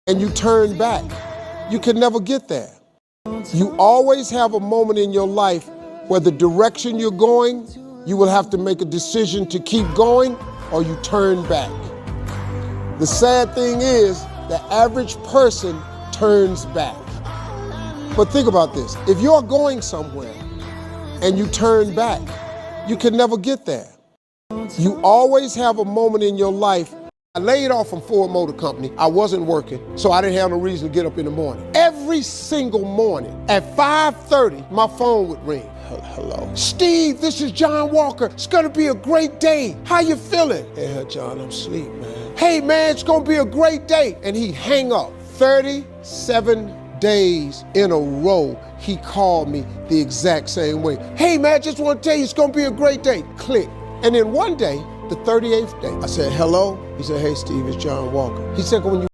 and you turn back, you can never get there. You always have a moment in your life where the direction you're going, you will have to make a decision to keep going or you turn back. The sad thing is, the average person turns back. But think about this. If you're going somewhere and you turn back, you can never get there. You always have a moment in your life. I laid off from Ford Motor Company. I wasn't working, so I didn't have no reason to get up in the morning. Every single morning at 5:30, my phone would ring. Hello. Steve, this is John Walker. It's gonna be a great day. How you feeling? Hey, John, I'm asleep, man. Hey, man, it's gonna be a great day. And he'd hang up. 37 days in a row, he called me the exact same way. Hey, man, just want to tell you it's gonna be a great day. Click. And then one day, the 38th day, I said, hello? He said, hey, Steve, it's John Walker. He said, when you